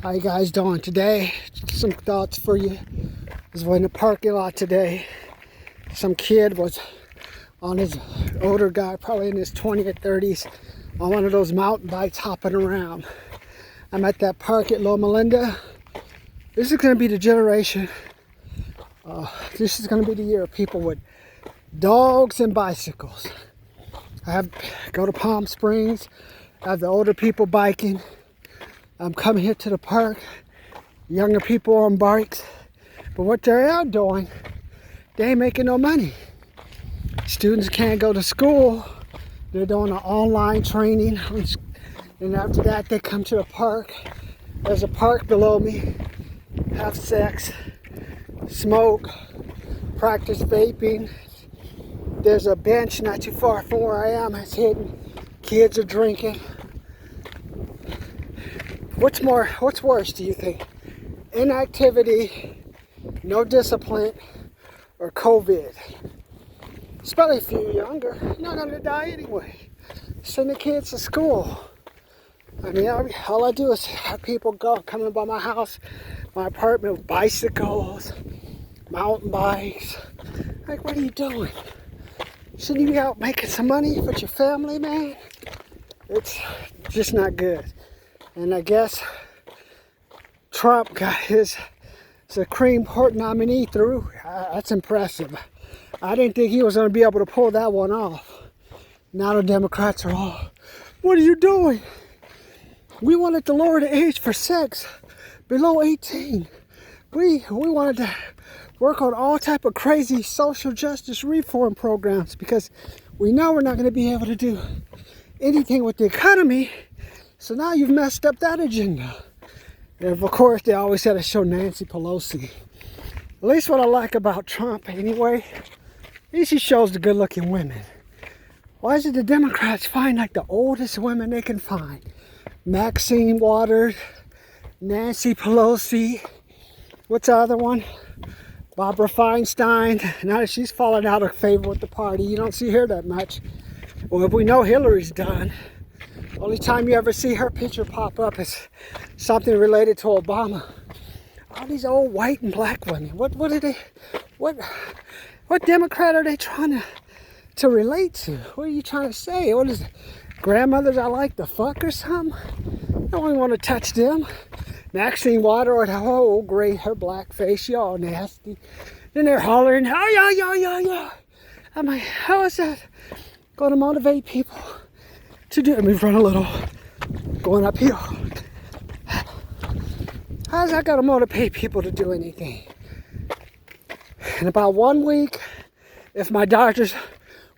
How you guys doing today? Some thoughts for you. I was in the parking lot today. Some kid was on his older guy, probably in his 20s or 30s, on one of those mountain bikes hopping around. I'm at that park at Loma Linda. This is going to be the generation. This is going to be the year of people with dogs and bicycles. Go to Palm Springs. I have the older people biking. I'm coming here to the park. Younger people on bikes. But what they're out doing, they ain't making no money. Students can't go to school. They're doing an online training. And after that, they come to the park. There's a park below me. Have sex, smoke, practice vaping. There's a bench not too far from where I am. It's hidden. Kids are drinking. What's worse, do you think? Inactivity, no discipline, or COVID? Especially if you're younger, you're not going to die anyway. Send the kids to school. I mean, all I do is have people coming by my house, my apartment with bicycles, mountain bikes. Like, what are you doing? Shouldn't you be out making some money for your family, man? It's just not good. And I guess Trump got his Supreme Court nominee through. That's impressive. I didn't think he was going to be able to pull that one off. Now the Democrats are all, what are you doing? We wanted to lower the age for sex below 18. We wanted to work on all type of crazy social justice reform programs because we know we're not going to be able to do anything with the economy. So now you've messed up that agenda. And of course, they always had to show Nancy Pelosi. At least what I like about Trump anyway, at least he shows the good-looking women. Why is it the Democrats find like the oldest women they can find? Maxine Waters, Nancy Pelosi, what's the other one? Barbara Feinstein. Now that she's fallen out of favor with the party, you don't see her that much. Well, if we know Hillary's done, only time you ever see her picture pop up is something related to Obama. All these old white and black women. What Democrat are they trying to relate to? What are you trying to say? What is it? Grandmothers I like to fuck or something? I don't even want to touch them. Maxine Water or her old gray, her black face, she all nasty. Then they're hollering, oh yeah. I'm like, how is that going to motivate people to do? Let me run a little, going uphill. How's that going to motivate people to do anything? In about 1 week, if my Dodgers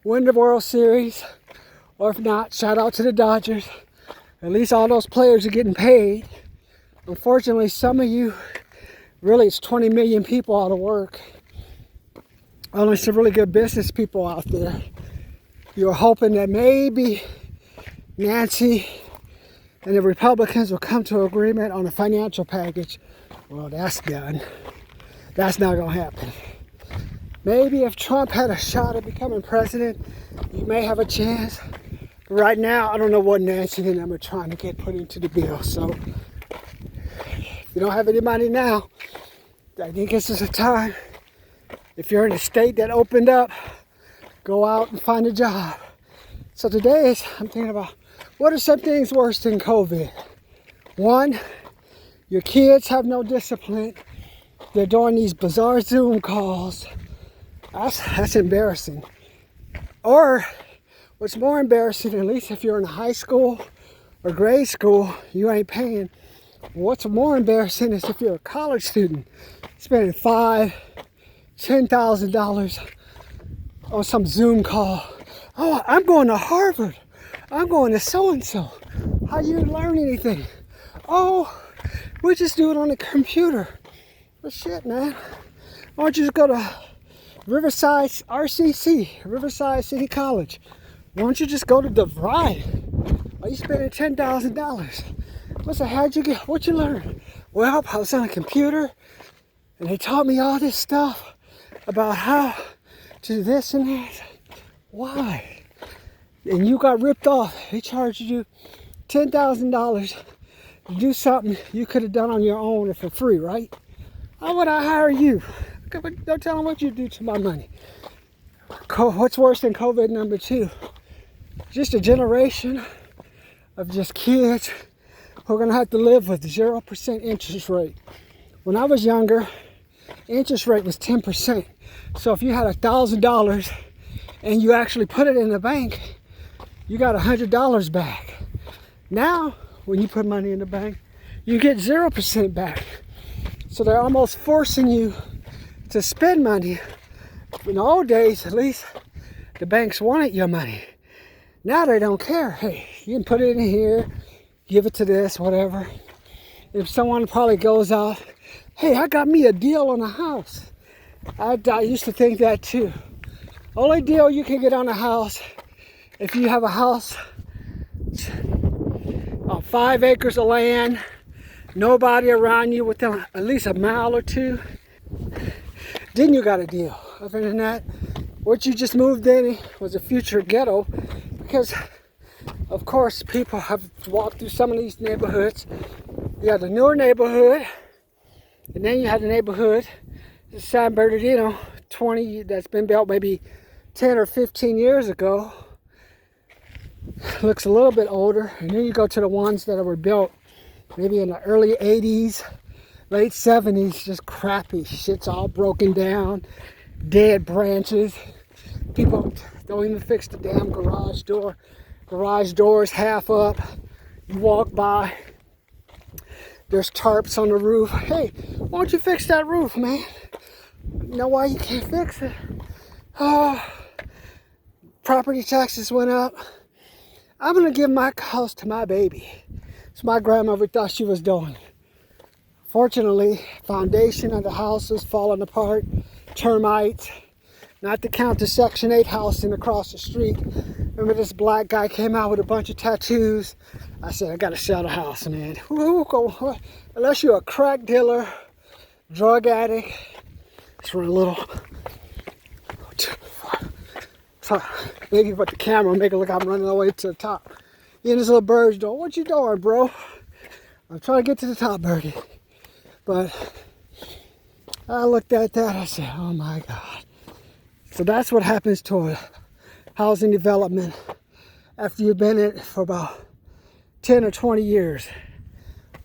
win the World Series, or if not, shout out to the Dodgers. At least all those players are getting paid. Unfortunately, some of you, really it's 20 million people out of work. Only some really good business people out there. You're hoping that maybe Nancy and the Republicans will come to an agreement on a financial package. Well, that's done. That's not going to happen. Maybe if Trump had a shot at becoming president, you may have a chance. But right now, I don't know what Nancy and them are trying to get put into the bill. So, if you don't have any money now, I think this is a time. If you're in a state that opened up, go out and find a job. So today I'm thinking about, what are some things worse than COVID? One, your kids have no discipline. They're doing these bizarre Zoom calls. That's embarrassing. Or, what's more embarrassing, at least if you're in high school or grade school, you ain't paying. What's more embarrassing is if you're a college student, spending $5,000, $10,000 on some Zoom call. Oh, I'm going to Harvard. I'm going to so-and-so. How you learn anything? Oh, we just do it on the computer. Well, shit, man. Why don't you just go to Riverside RCC, Riverside City College? Why don't you just go to DeVry? Are you spending $10,000? What'd you learn? Well, I was on a computer and they taught me all this stuff about how to do this and that. Why? And you got ripped off. They charged you $10,000 to do something you could have done on your own or for free, right? Why would I hire you? Don't tell them what you do to my money. What's worse than COVID number 2? Just a generation of just kids who are going to have to live with 0% interest rate. When I was younger, interest rate was 10%. So if you had $1,000 and you actually put it in the bank, you got $100 back. Now, when you put money in the bank, you get 0% back. So they're almost forcing you to spend money. In the old days, at least, the banks wanted your money. Now they don't care. Hey, you can put it in here, give it to this, whatever. If someone probably goes out, hey, I got me a deal on a house. I used to think that too. Only deal you can get on a house, if you have a house on 5 acres of land, nobody around you within at least a mile or 2, then you got a deal. Other than that, what you just moved in was a future ghetto, because of course people have walked through some of these neighborhoods. You had the newer neighborhood, and then you had the neighborhood, San Bernardino, that's been built maybe 10 or 15 years ago. Looks a little bit older. And then you go to the ones that were built maybe in the early 80s, late 70s, just crappy. Shit's all broken down, dead branches. People don't even fix the damn garage door. Garage door's half up. You walk by, there's tarps on the roof. Hey, why don't you fix that roof, man? You know why you can't fix it? Oh, property taxes went up. I'm gonna give my house to my baby. So my grandmother thought she was doing. Fortunately, foundation of the house is falling apart. Termites. Not to count the Section 8 house in across the street. Remember this black guy came out with a bunch of tattoos? I said, I gotta sell the house, man. Unless you're a crack dealer, drug addict. Just run a little. Maybe put the camera, make it look like I'm running all the way to the top. You and this little bird's doing, what you doing, bro? I'm trying to get to the top, birdie. But I looked at that, I said, oh my God. So that's what happens to a housing development after you've been in it for about 10 or 20 years.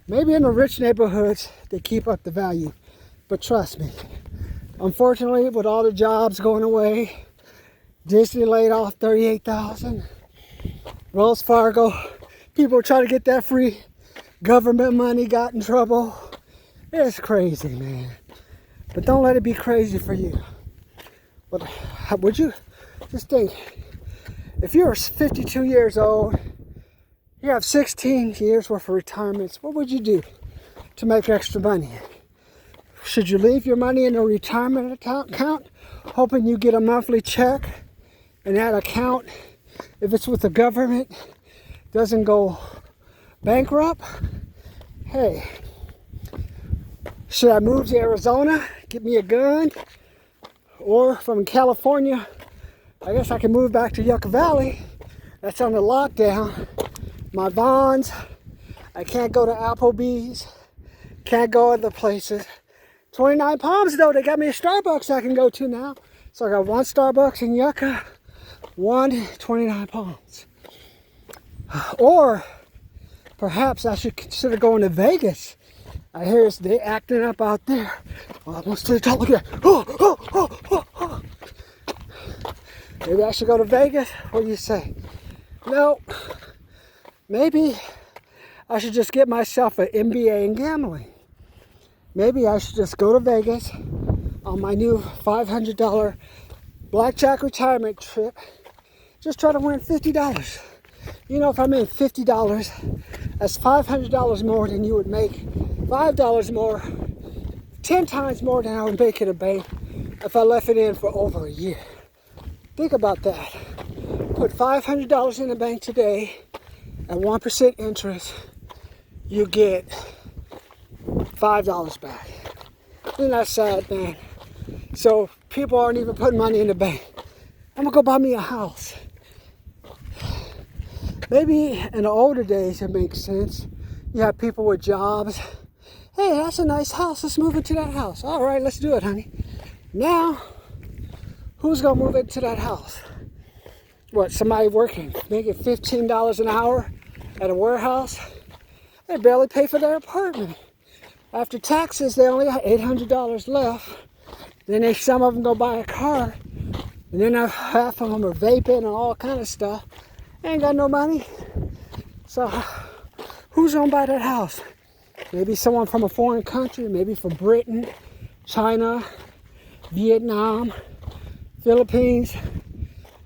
Maybe in the rich neighborhoods, they keep up the value. But trust me, unfortunately, with all the jobs going away, Disney laid off 38,000. Wells Fargo, people trying to get that free government money, got in trouble. It's crazy, man. But don't let it be crazy for you. But would you just think, if you're 52 years old, you have 16 years worth of retirements, what would you do to make extra money? Should you leave your money in a retirement account, hoping you get a monthly check, and that account, if it's with the government, doesn't go bankrupt? Hey, should I move to Arizona, get me a gun? Or from California, I guess I can move back to Yucca Valley. That's under lockdown. My bonds, I can't go to Applebee's, can't go other places. 29 Palms though, they got me a Starbucks I can go to now. So I got one Starbucks in Yucca, one in 29 Palms. Or perhaps I should consider going to Vegas. I hear they acting up out there. Almost to the top again. Maybe I should go to Vegas? What do you say? No. Maybe I should just get myself an MBA in gambling. Maybe I should just go to Vegas on my new $500 blackjack retirement trip. Just try to win $50. You know, if I made $50, that's $500 more than you would make. $5 more, 10 times more than I would make in a bank if I left it in for over a year. Think about that. Put $500 in the bank today at 1% interest, you get $5 back. Isn't that sad, man? So people aren't even putting money in the bank. I'm gonna go buy me a house. Maybe in the older days it makes sense. You have people with jobs. Hey, that's a nice house. Let's move into that house. All right, let's do it, honey. Now, who's going to move into that house? What, somebody working, making $15 an hour at a warehouse? They barely pay for their apartment. After taxes, they only got $800 left. Then some of them go buy a car. And then half of them are vaping and all kind of stuff. They ain't got no money. So who's gonna buy that house? Maybe someone from a foreign country, maybe from Britain, China, Vietnam, Philippines.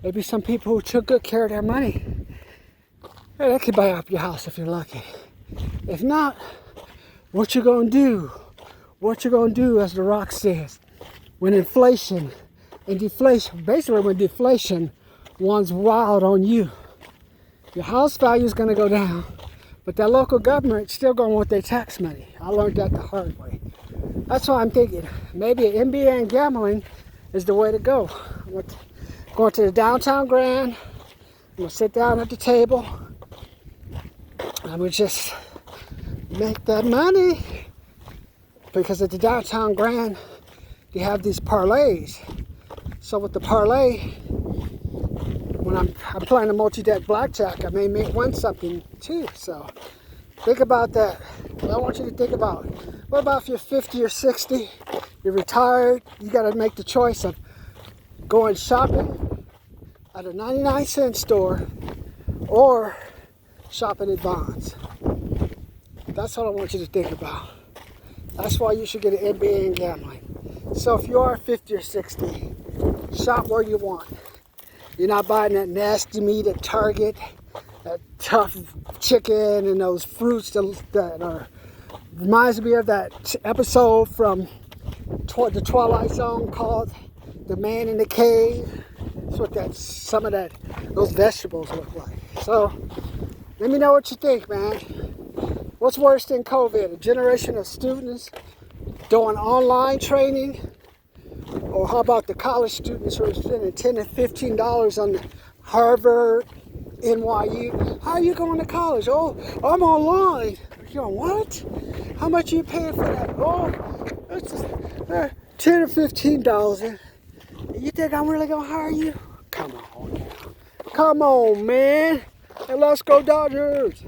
Maybe some people who took good care of their money. Hey, they could buy up your house if you're lucky. If not, what you gonna do? What you gonna do, as The Rock says, when inflation and deflation, basically when deflation runs wild on you. Your house value is gonna go down, but that local government's still gonna want their tax money. I learned that the hard way. That's why I'm thinking maybe an MBA in gambling is the way to go. I'm going to the downtown Grand. I'm gonna sit down at the table. I would just make that money, because at the downtown Grand they have these parlays. So with the parlay, when I'm playing a multi-deck blackjack, I may win something too. So think about that. What I want you to think about, what about if you're 50 or 60, you're retired, you got to make the choice of going shopping at a 99-cent store or shopping at Vons. That's what I want you to think about. That's why you should get an MBA in gambling. So if you are 50 or 60, shop where you want. You're not buying that nasty meat at Target, that tough chicken and those fruits that are, reminds me of that episode from the Twilight Zone called The Man in the Cave. That's what some of those vegetables look like. So let me know what you think, man. What's worse than COVID? A generation of students doing online training? Or how about the college students who are spending $10 to $15 on Harvard, NYU? How are you going to college? Oh, I'm online. You're on what? How much are you paying for that? Oh, it's $10 or $15. You think I'm really going to hire you? Come on. Come on, man. And let's go Dodgers.